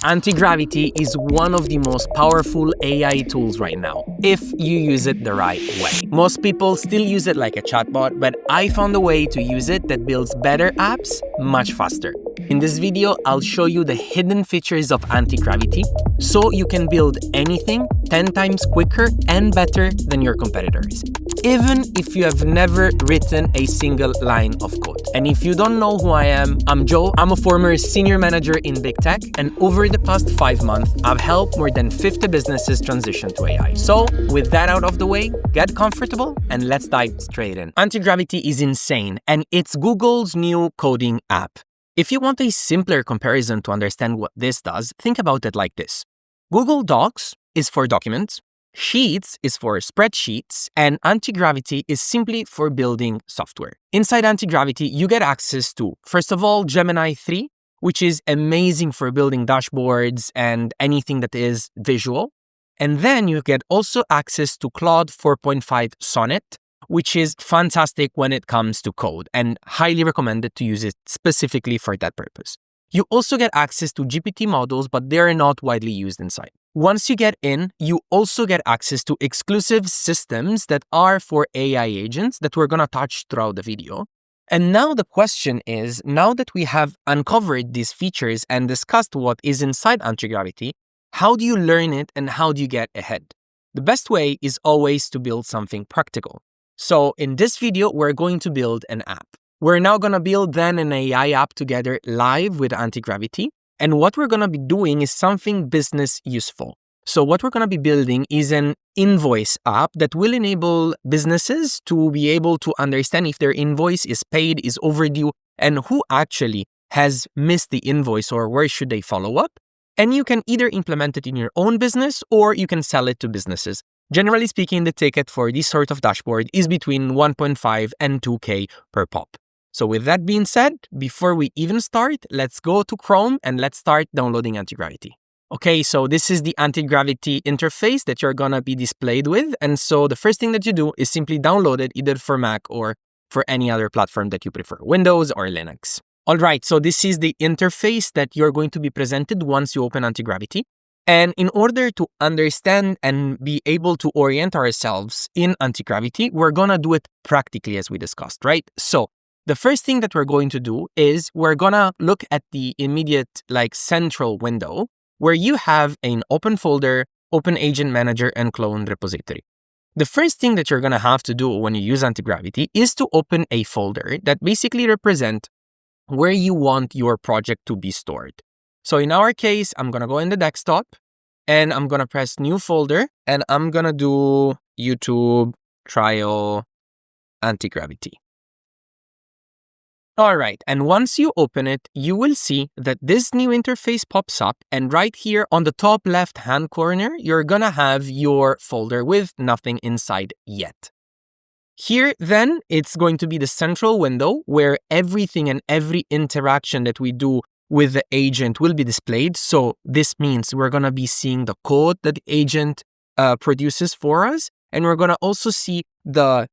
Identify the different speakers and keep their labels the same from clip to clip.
Speaker 1: Antigravity is one of the most powerful AI tools right now, if you use it the right way. Most people still use it like a chatbot, but I found a way to use it that builds better apps much faster. In this video, I'll show you the hidden features of Antigravity, so you can build anything 10 times quicker and better than your competitors, even if you have never written a single line of code. And if you don't know who I am, I'm Joe. I'm a former senior manager in big tech, and over the past 5 months, I've helped more than 50 businesses transition to AI. So with that out of the way, get comfortable and let's dive straight in. Antigravity is insane, and it's Google's new coding app. If you want a simpler comparison to understand what this does, think about it like this. Google Docs is for documents, Sheets is for spreadsheets, and Antigravity is simply for building software. Inside Antigravity, you get access to, first of all, Gemini 3, which is amazing for building dashboards and anything that is visual. And then you get also access to Claude 4.5 Sonnet, which is fantastic when it comes to code and highly recommended to use it specifically for that purpose. You also get access to GPT models, but they're not widely used inside. Once you get in, you also get access to exclusive systems that are for AI agents that we're going to touch throughout the video. And now the question is, now that we have uncovered these features and discussed what is inside Antigravity, how do you learn it and how do you get ahead? The best way is always to build something practical. So in this video, we're going to build an app. We're now going to build then an AI app together live with Antigravity. And what we're going to be doing is something business useful. So what we're going to be building is an invoice app that will enable businesses to be able to understand if their invoice is paid, is overdue, and who actually has missed the invoice or where should they follow up. And you can either implement it in your own business or you can sell it to businesses. Generally speaking, the ticket for this sort of dashboard is between 1.5 and 2K per pop. So with that being said, before we even start, let's go to Chrome and let's start downloading Antigravity. Okay, so this is the Antigravity interface that you're gonna be displayed with. And so the first thing that you do is simply download it either for Mac or for any other platform that you prefer, Windows or Linux. All right, so this is the interface that you're going to be presented once you open Antigravity. And in order to understand and be able to orient ourselves in Antigravity, we're gonna do it practically as we discussed, right? So the first thing that we're going to do is we're gonna look at the immediate central window where you have an open folder, open agent manager, and clone repository. The first thing that you're gonna have to do when you use Antigravity is to open a folder that basically represent where you want your project to be stored. So in our case, I'm gonna go in the desktop and I'm gonna press new folder and I'm gonna do YouTube trial Antigravity. All right, and once you open it, you will see that this new interface pops up, and right here on the top left-hand corner, you're gonna have your folder with nothing inside yet. Here, then, it's going to be the central window where everything and every interaction that we do with the agent will be displayed. So this means we're gonna be seeing the code that the agent produces for us, and we're gonna also see the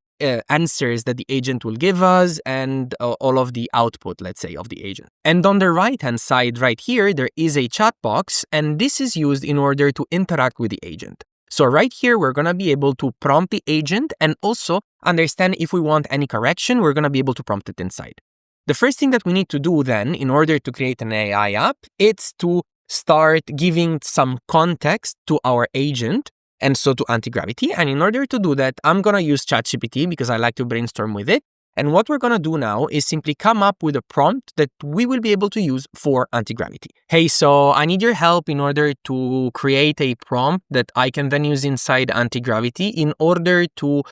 Speaker 1: answers that the agent will give us and all of the output, let's say, of the agent. And on the right-hand side right here, there is a chat box, and this is used in order to interact with the agent. So right here, we're going to be able to prompt the agent and also understand if we want any correction, we're going to be able to prompt it inside. The first thing that we need to do then in order to create an AI app, it's to start giving some context to our agent and so to Antigravity. And in order to do that, I'm going to use ChatGPT because I like to brainstorm with it. And what we're going to do now is simply come up with a prompt that we will be able to use for Antigravity. Hey, so I need your help in order to create a prompt that I can then use inside Antigravity in order to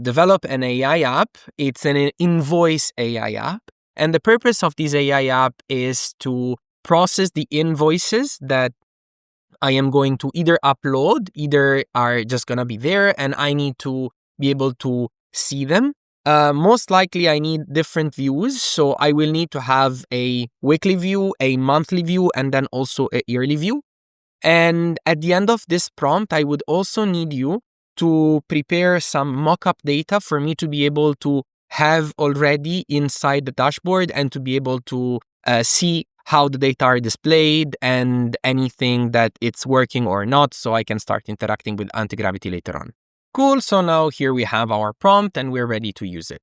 Speaker 1: develop an AI app. It's an Invoice AI app. And the purpose of this AI app is to process the invoices that I am going to either upload, either are just going to be there and I need to be able to see them. Most likely I need different views. So I will need to have a weekly view, a monthly view, and then also a yearly view. And at the end of this prompt, I would also need you to prepare some mock-up data for me to be able to have already inside the dashboard and to be able to see how the data are displayed and anything that it's working or not, so I can start interacting with Antigravity later on. Cool, so now here we have our prompt and we're ready to use it.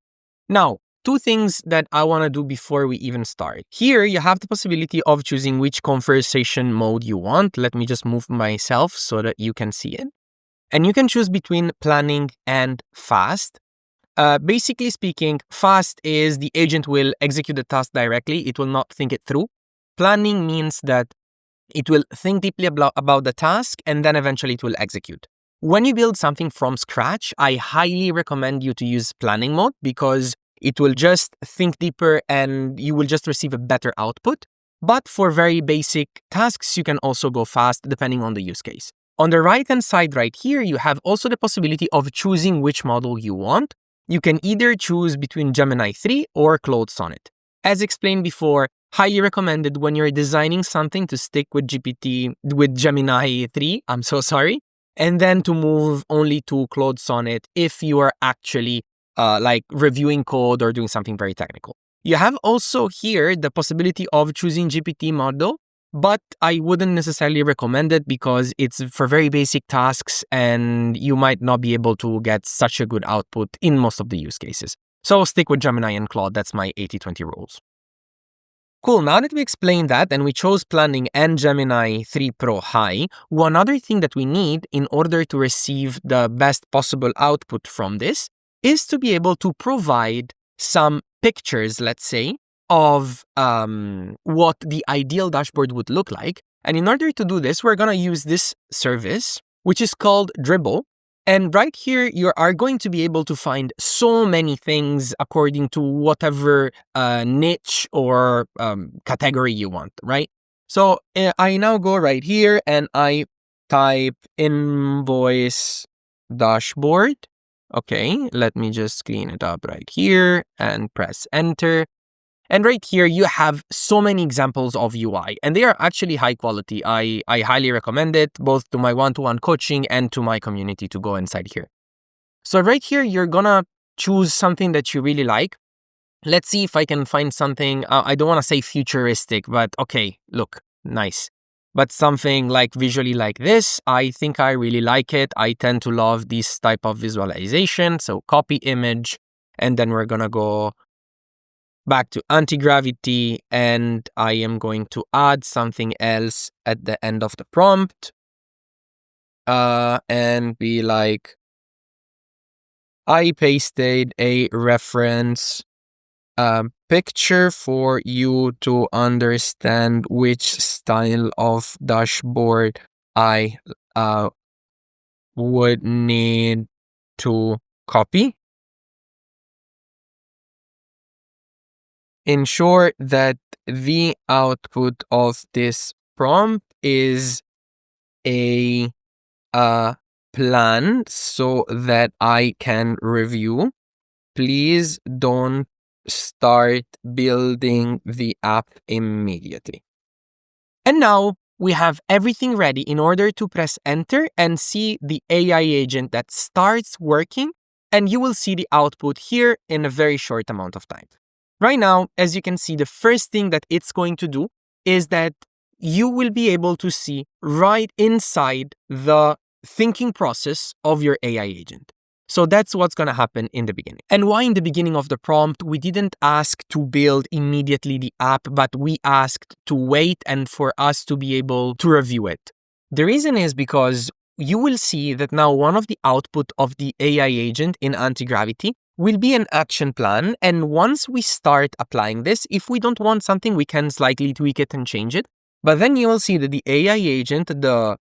Speaker 1: Now, two things that I want to do before we even start. Here, you have the possibility of choosing which conversation mode you want. Let me just move myself so that you can see it. And you can choose between planning and fast. Basically speaking, fast is the agent will execute the task directly. It will not think it through. Planning means that it will think deeply about the task and then eventually it will execute. When you build something from scratch, I highly recommend you to use planning mode because it will just think deeper and you will just receive a better output. But for very basic tasks, you can also go fast depending on the use case. On the right-hand side right here, you have also the possibility of choosing which model you want. You can either choose between Gemini 3 or Claude Sonnet. As explained before, highly recommended when you're designing something to stick with Gemini 3, and then to move only to Claude Sonnet if you are actually like reviewing code or doing something very technical. You have also here the possibility of choosing GPT model, but I wouldn't necessarily recommend it because it's for very basic tasks and you might not be able to get such a good output in most of the use cases. So stick with Gemini and Claude. That's my 80-20 rules. Cool, now that we explained that and we chose planning and Gemini 3 Pro High, one other thing that we need in order to receive the best possible output from this is to be able to provide some pictures, let's say, of what the ideal dashboard would look like. And in order to do this, we're going to use this service, which is called Dribble. And right here, you are going to be able to find so many things according to whatever niche or category you want, right? So I now go right here and I type Invoice Dashboard. Okay, let me just clean it up right here and press enter. And right here, you have so many examples of UI, and they are actually high quality. I highly recommend it, both to my one-to-one coaching and to my community to go inside here. So right here, you're gonna choose something that you really like. Let's see if I can find something, I don't wanna say futuristic, but okay, look, nice. But something like visually like this, I think I really like it. I tend to love this type of visualization. So copy image, and then we're gonna go back to Antigravity, and I am going to add something else at the end of the prompt and be like, I pasted a reference picture for you to understand which style of dashboard I would need to copy. Ensure that the output of this prompt is a plan so that I can review. Please don't start building the app immediately. And now we have everything ready in order to press enter and see the AI agent that starts working, and you will see the output here in a very short amount of time. Right now, as you can see, the first thing that it's going to do is that you will be able to see right inside the thinking process of your AI agent. So that's what's going to happen in the beginning. And why in the beginning of the prompt, we didn't ask to build immediately the app, but we asked to wait and for us to be able to review it. The reason is because you will see that now one of the output of the AI agent in Antigravity will be an action plan. And once we start applying this, if we don't want something, we can slightly tweak it and change it. But then you will see that the AI agent, the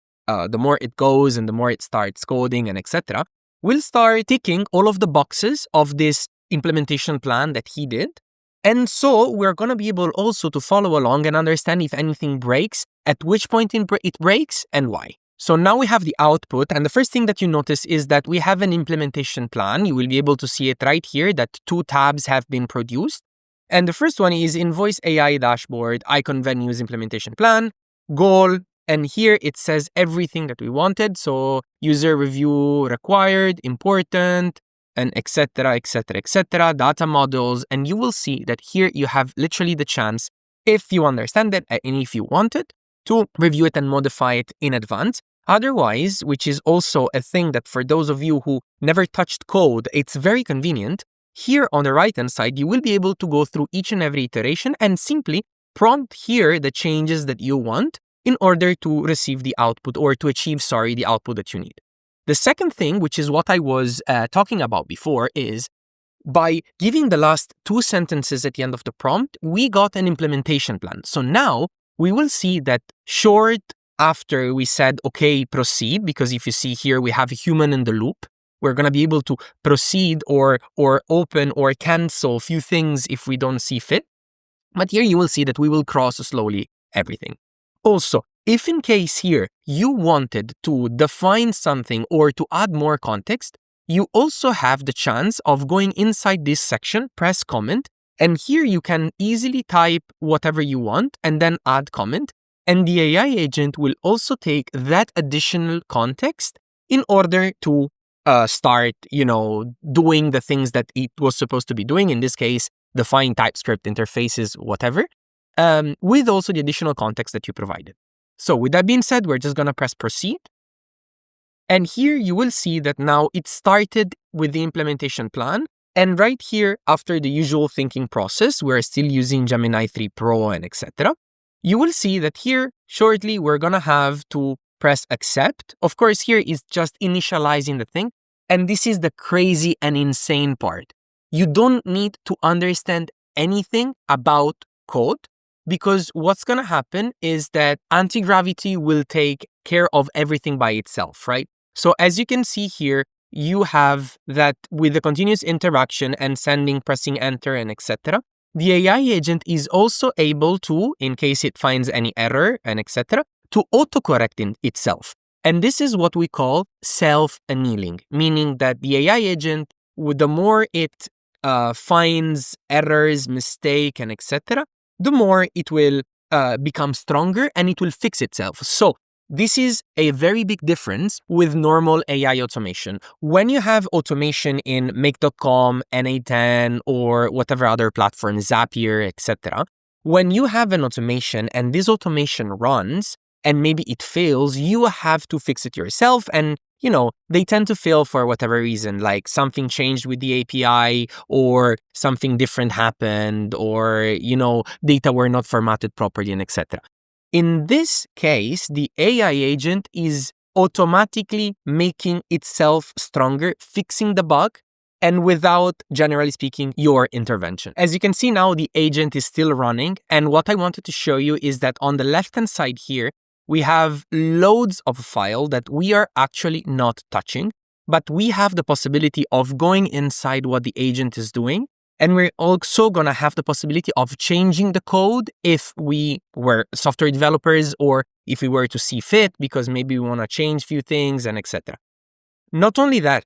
Speaker 1: more it goes and the more it starts coding and etc., will start ticking all of the boxes of this implementation plan that he did. And so we're going to be able also to follow along and understand if anything breaks, at which point it breaks and why. So now we have the output, and the first thing that you notice is that we have an implementation plan. You will be able to see it right here that 2 tabs have been produced. And the first one is Invoice AI Dashboard, Icon Venues Implementation Plan, Goal, and here it says everything that we wanted. So user review required, important, and etc., etc., etc., data models. And you will see that here you have literally the chance if you understand it and if you want it, to review it and modify it in advance. Otherwise, which is also a thing that for those of you who never touched code, it's very convenient. Here on the right-hand side, you will be able to go through each and every iteration and simply prompt here the changes that you want in order to receive the output or to achieve, the output that you need. The second thing, which is what I was talking about before, is by giving the last 2 sentences at the end of the prompt, we got an implementation plan. So now we will see that short after we said, okay, proceed, because if you see here, we have a human in the loop. We're going to be able to proceed or open or cancel a few things if we don't see fit. But here you will see that we will cross slowly everything. Also, if in case here you wanted to define something or to add more context, you also have the chance of going inside this section, press comment, and here you can easily type whatever you want and then add comment. And the AI agent will also take that additional context in order to start, doing the things that it was supposed to be doing. In this case, define TypeScript interfaces, whatever, with also the additional context that you provided. So with that being said, we're just going to press proceed. And here you will see that now it started with the implementation plan. And right here, after the usual thinking process, we're still using Gemini 3 Pro and etc. You will see that here, shortly, we're going to have to press accept. Of course, here is just initializing the thing. And this is the crazy and insane part. You don't need to understand anything about code, because what's going to happen is that Antigravity will take care of everything by itself, right? So as you can see here, you have that with the continuous interaction and sending, pressing enter and etc. The AI agent is also able to, in case it finds any error and etc., to autocorrect in itself. And this is what we call self-annealing, meaning that the AI agent, the more it finds errors, mistake, and etc., the more it will become stronger and it will fix itself. So this is a very big difference with normal AI automation. When you have automation in Make.com, NA10, or whatever other platform, Zapier, etc., when you have an automation and this automation runs and maybe it fails, you have to fix it yourself. And, they tend to fail for whatever reason, like something changed with the API or something different happened or, data were not formatted properly and etc. In this case, the AI agent is automatically making itself stronger, fixing the bug, and without, generally speaking, your intervention. As you can see now, the agent is still running. And what I wanted to show you is that on the left-hand side here, we have loads of file that we are actually not touching, but we have the possibility of going inside what the agent is doing. And we're also going to have the possibility of changing the code if we were software developers or if we were to see fit, because maybe we want to change a few things and etc. Not only that,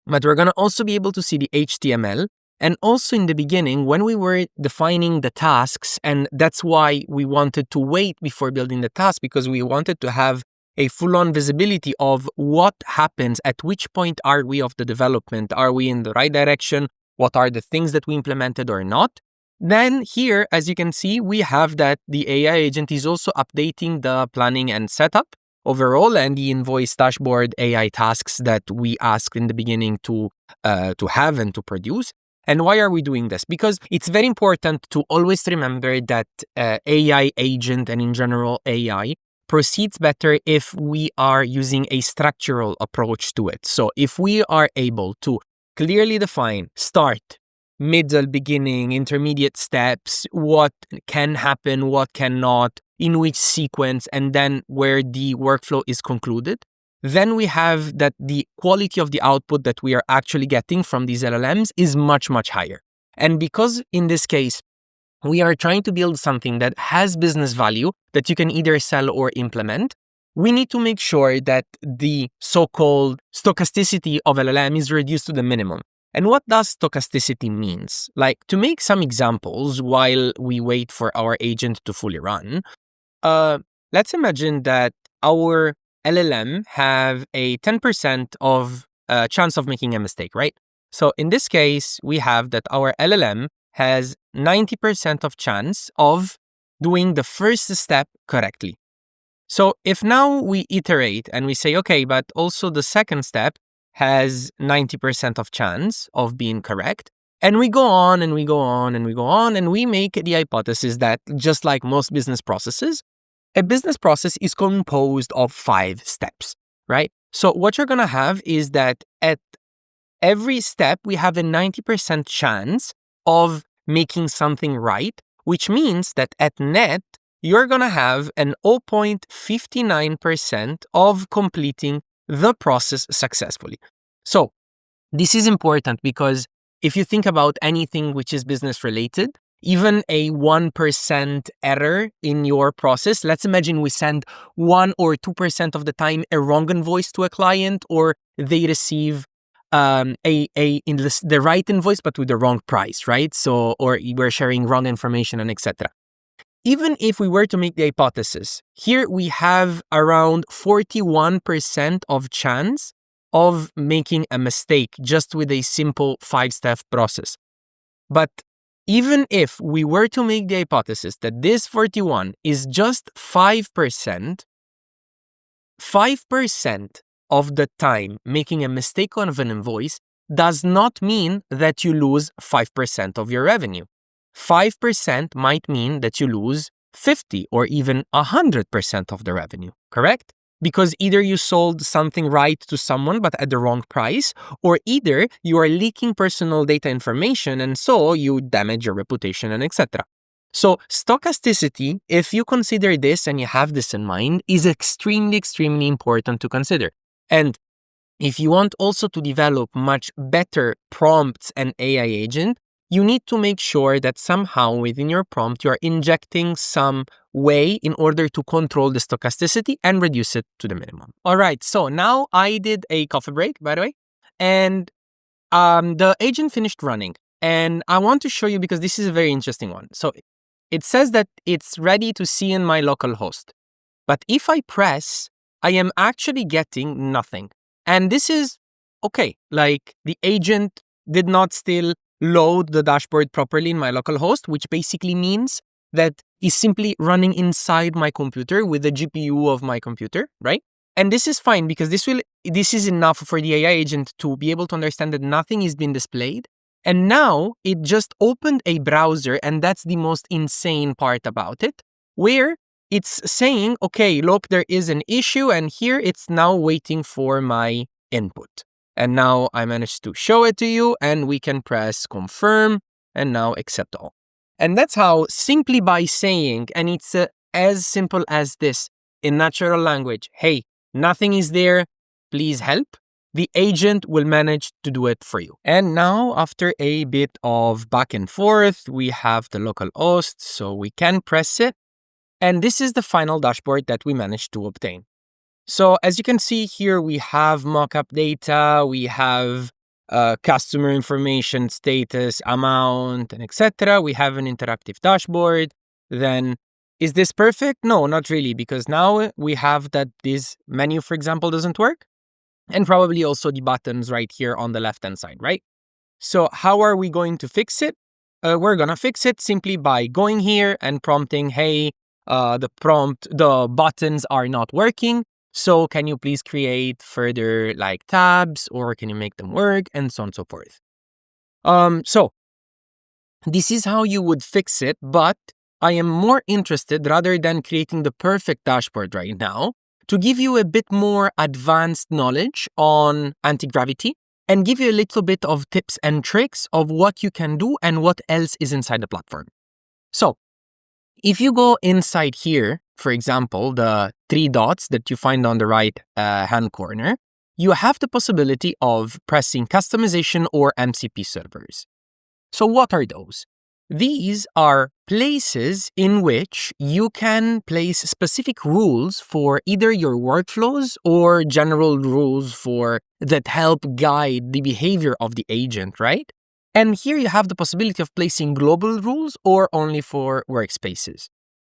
Speaker 1: but we're going to also be able to see the HTML. And also in the beginning, when we were defining the tasks, and that's why we wanted to wait before building the task, because we wanted to have a full-on visibility of what happens, at which point are we of the development, are we in the right direction, what are the things that we implemented or not. Then here, as you can see, we have that the AI agent is also updating the planning and setup overall and the Invoice Dashboard AI tasks that we asked in the beginning to have and to produce. And why are we doing this? Because it's very important to always remember that AI agent and in general AI proceeds better if we are using a structural approach to it. So if we are able to clearly define start, middle, beginning, intermediate steps, what can happen, what cannot, in which sequence, and then where the workflow is concluded, then we have that the quality of the output that we are actually getting from these LLMs is much, much higher. And because in this case, we are trying to build something that has business value that you can either sell or implement, we need to make sure that the so-called stochasticity of LLM is reduced to the minimum. And what does stochasticity means? Like, to make some examples while we wait for our agent to fully run, let's imagine that our LLM have a 10% of chance of making a mistake, right? So in this case, we have that our LLM has 90% of chance of doing the first step correctly. So if now we iterate and we say, okay, but also the second step has 90% of chance of being correct, and we go on and we go on and we go on, and we make the hypothesis that just like most business processes, a business process is composed of 5 steps, right? So what you're going to have is that at every step, we have a 90% chance of making something right, which means that at net, you're going to have an 0.59% of completing the process successfully. So this is important because if you think about anything which is business related, even a 1% error in your process, let's imagine we send 1 or 2% of the time a wrong invoice to a client, or they receive the right invoice but with the wrong price, right? So, or we're sharing wrong information and etc. Even if we were to make the hypothesis, here we have around 41% of chance of making a mistake just with a simple 5-step process. But even if we were to make the hypothesis that this 41 is just 5%, 5% of the time making a mistake on an invoice does not mean that you lose 5% of your revenue. 5% might mean that you lose 50 or even 100% of the revenue, correct? Because either you sold something right to someone but at the wrong price, or either you are leaking personal data information and so you damage your reputation and etc. So stochasticity, if you consider this and you have this in mind, is extremely, extremely important to consider. And if you want also to develop much better prompts and AI agent, you need to make sure that somehow within your prompt, you are injecting some way in order to control the stochasticity and reduce it to the minimum. All right, so now I did a coffee break, by the way, and the agent finished running. And I want to show you because this is a very interesting one. So it says that it's ready to see in my local host. But if I press, I am actually getting nothing. And this is okay. Like the agent did not still load the dashboard properly in my local host, which basically means that it's simply running inside my computer with the GPU of my computer, right? And this is fine because this is enough for the AI agent to be able to understand that nothing is being displayed. And now it just opened a browser, and that's the most insane part about it, where it's saying, okay, look, there is an issue, and here it's now waiting for my input. And now I managed to show it to you, and we can press confirm, and now accept all. And that's how, simply by saying, and it's as simple as this, in natural language, hey, nothing is there, please help, the agent will manage to do it for you. And now, after a bit of back and forth, we have the local host, so we can press it. And this is the final dashboard that we managed to obtain. So as you can see here, we have mockup data, we have customer information, status, amount, and etc. We have an interactive dashboard. Then, is this perfect? No, not really, because now we have that this menu, for example, doesn't work. And probably also the buttons right here on the left-hand side, right? So how are we going to fix it? We're going to fix it simply by going here and prompting, hey, the buttons are not working. So can you please create further like tabs, or can you make them work, and so on and so forth. So this is how you would fix it, but I am more interested, rather than creating the perfect dashboard right now, to give you a bit more advanced knowledge on Antigravity and give you a little bit of tips and tricks of what you can do and what else is inside the platform. So if you go inside here, for example, the 3 dots that you find on the right hand corner, you have the possibility of pressing customization or MCP servers. So what are those? These are places in which you can place specific rules for either your workflows or general rules that help guide the behavior of the agent, right? And here you have the possibility of placing global rules or only for workspaces.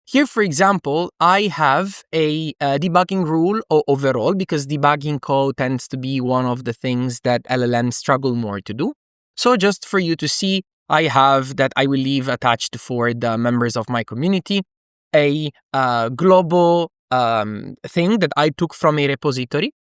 Speaker 1: Here, for example, I have a debugging rule overall, because debugging code tends to be one of the things that LLMs struggle more to do. So just for you to see, I have that I will leave attached for the members of my community. a global thing that I took from a repository,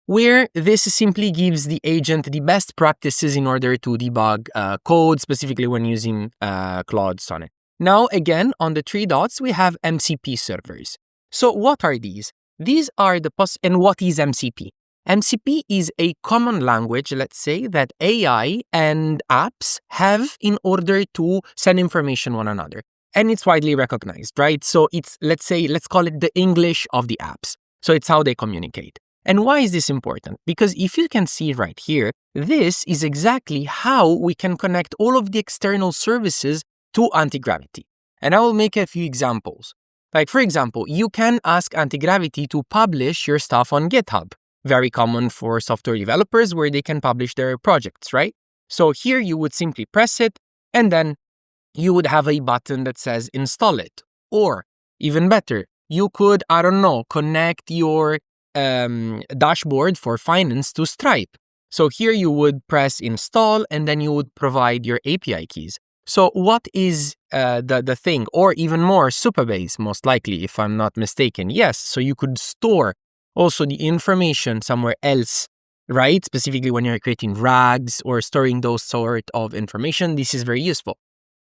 Speaker 1: where this simply gives the agent the best practices in order to debug code, specifically when using Claude Sonnet. Now, again, on the three dots, we have MCP servers. So what are these? These are and what is MCP? MCP is a common language, let's say, that AI and apps have in order to send information one another. And it's widely recognized, right? So it's, let's call it the English of the apps. So it's how they communicate. And why is this important? Because if you can see right here, this is exactly how we can connect all of the external services to Antigravity. And I will make a few examples. Like, for example, you can ask Antigravity to publish your stuff on GitHub. Very common for software developers where they can publish their projects, right? So here you would simply press it, and then you would have a button that says install it. Or even better, you could, connect your dashboard for finance to Stripe. So here you would press install, and then you would provide your API keys. So what is the thing? Or even more, Supabase, most likely, if I'm not mistaken. Yes, so you could store also the information somewhere else, right? Specifically when you're creating RAGs or storing those sort of information, this is very useful.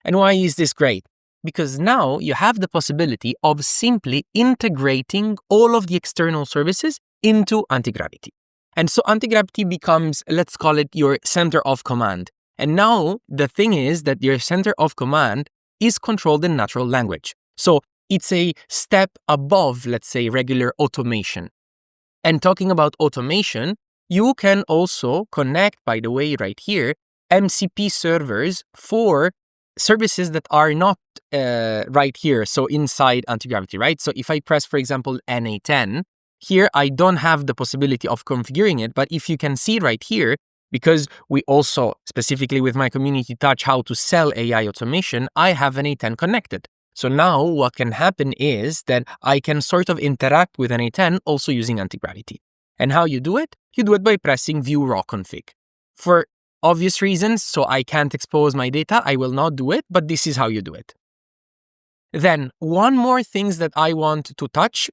Speaker 1: And why is this great? Because now you have the possibility of simply integrating all of the external services into Antigravity. And so Antigravity becomes, let's call it, your center of command. And now the thing is that your center of command is controlled in natural language. So it's a step above, let's say, regular automation. And talking about automation, you can also connect, by the way, right here, MCP servers for services that are not right here, so inside Antigravity, right? So if I press, for example, NA10, here I don't have the possibility of configuring it, but if you can see right here, because we also, specifically with my community, touch how to sell AI automation, I have NA10 connected. So now what can happen is that I can sort of interact with NA10 also using Antigravity. And how you do it? You do it by pressing view raw config. For obvious reasons, so I can't expose my data, I will not do it, but this is how you do it. Then one more thing that I want to touch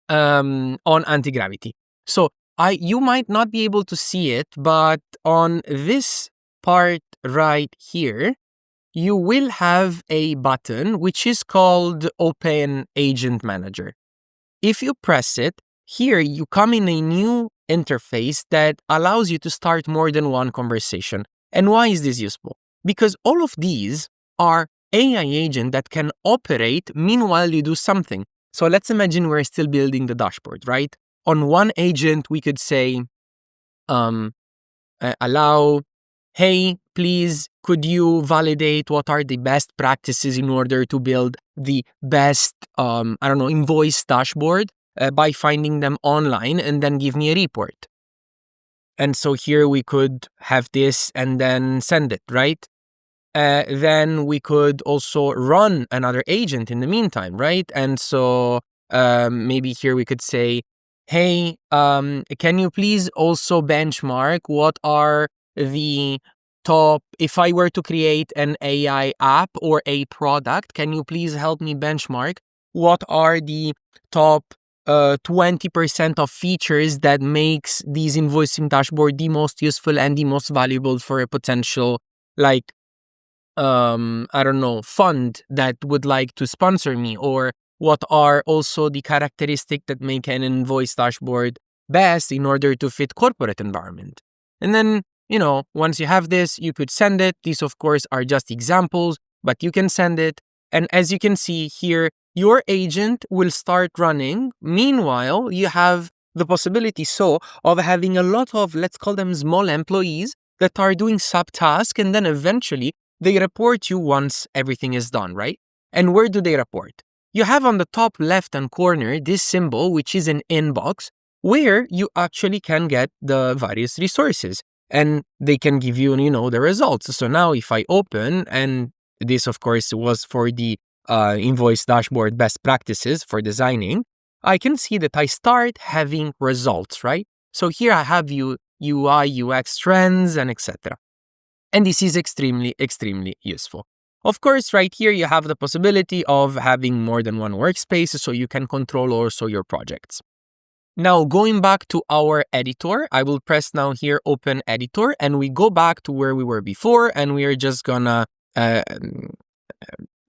Speaker 1: on Antigravity. So you might not be able to see it, but on this part right here, you will have a button which is called Open Agent Manager. If you press it, here you come in a new interface that allows you to start more than one conversation. And why is this useful? Because all of these are AI agents that can operate meanwhile you do something. So let's imagine we're still building the dashboard, right? On one agent, we could say, allow, hey, please, could you validate what are the best practices in order to build the best, invoice dashboard by finding them online, and then give me a report. And so here we could have this and then send it, right? Then we could also run another agent in the meantime, right? And so maybe here we could say, hey, can you please also benchmark what are the top, if I were to create an AI app or a product, can you please help me benchmark what are the top 20% of features that makes these invoicing dashboard the most useful and the most valuable for a potential, like, fund that would like to sponsor me, or what are also the characteristics that make an invoice dashboard best in order to fit corporate environment. And then, once you have this, you could send it. These, of course, are just examples, but you can send it. And as you can see here, your agent will start running. Meanwhile, you have the possibility of having a lot of, let's call them small employees that are doing subtasks, and then eventually they report you once everything is done, right? And where do they report? You have on the top left-hand corner this symbol, which is an inbox, where you actually can get the various resources. And they can give you, the results. So now if I open, and this, of course, was for the invoice dashboard best practices for designing, I can see that I start having results, right? So here I have UI, UX trends, and etc. And this is extremely, extremely useful. Of course, right here, you have the possibility of having more than one workspace, so you can control also your projects. Now, going back to our editor, I will press now here, Open Editor, and we go back to where we were before, and we are just gonna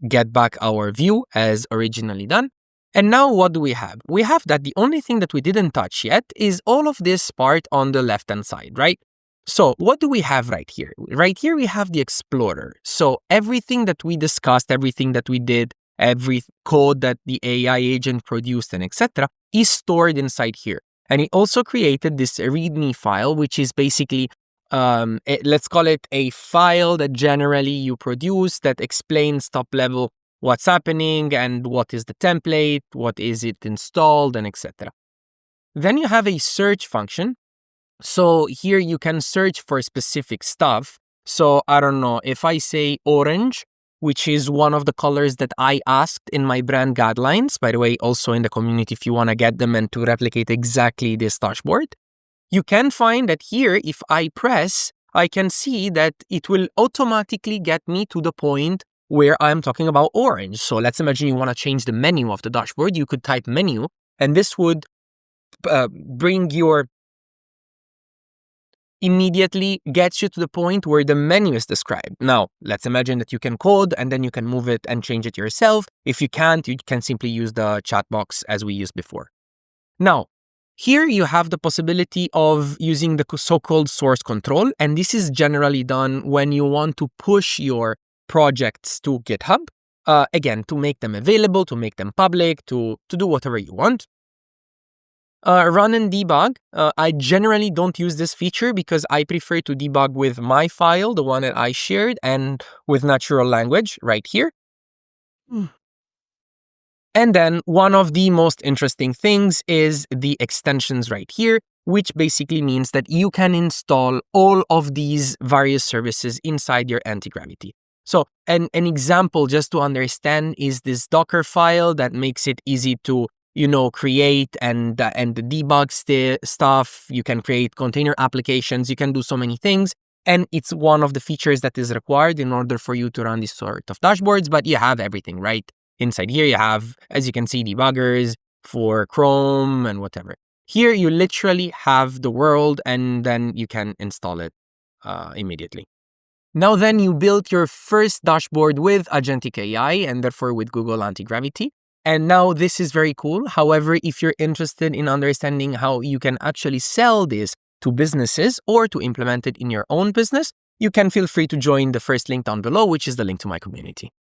Speaker 1: get back our view as originally done. And now what do we have? We have that the only thing that we didn't touch yet is all of this part on the left-hand side, right? So what do we have right here? Right here, we have the Explorer. So everything that we discussed, everything that we did, every code that the AI agent produced and etc. is stored inside here. And it also created this README file, which is basically, let's call it a file that generally you produce that explains top level what's happening and what is the template, what is it installed, and etc. Then you have a search function. So here you can search for specific stuff. So I don't know, if I say orange, which is one of the colors that I asked in my brand guidelines, by the way, also in the community if you want to get them and to replicate exactly this dashboard, you can find that here, if I press, I can see that it will automatically get me to the point where I'm talking about orange. So let's imagine you want to change the menu of the dashboard. You could type menu, and this would bring your immediately gets you to the point where the menu is described. Now, let's imagine that you can code and then you can move it and change it yourself. If you can't, you can simply use the chat box as we used before. Now, here you have the possibility of using the so-called source control, and this is generally done when you want to push your projects to GitHub, again, to make them available, to make them public, to do whatever you want. Run and debug. I generally don't use this feature because I prefer to debug with my file, the one that I shared, and with natural language right here. And then one of the most interesting things is the extensions right here, which basically means that you can install all of these various services inside your Antigravity. So an example just to understand is this Docker file that makes it easy to create and debug stuff. You can create container applications. You can do so many things. And it's one of the features that is required in order for you to run this sort of dashboards. But you have everything, right? Inside here, you have, as you can see, debuggers for Chrome and whatever. Here, you literally have the world, and then you can install it immediately. Now then, you built your first dashboard with Agentic AI and therefore with Google Antigravity. And now this is very cool. However, if you're interested in understanding how you can actually sell this to businesses or to implement it in your own business, you can feel free to join the first link down below, which is the link to my community.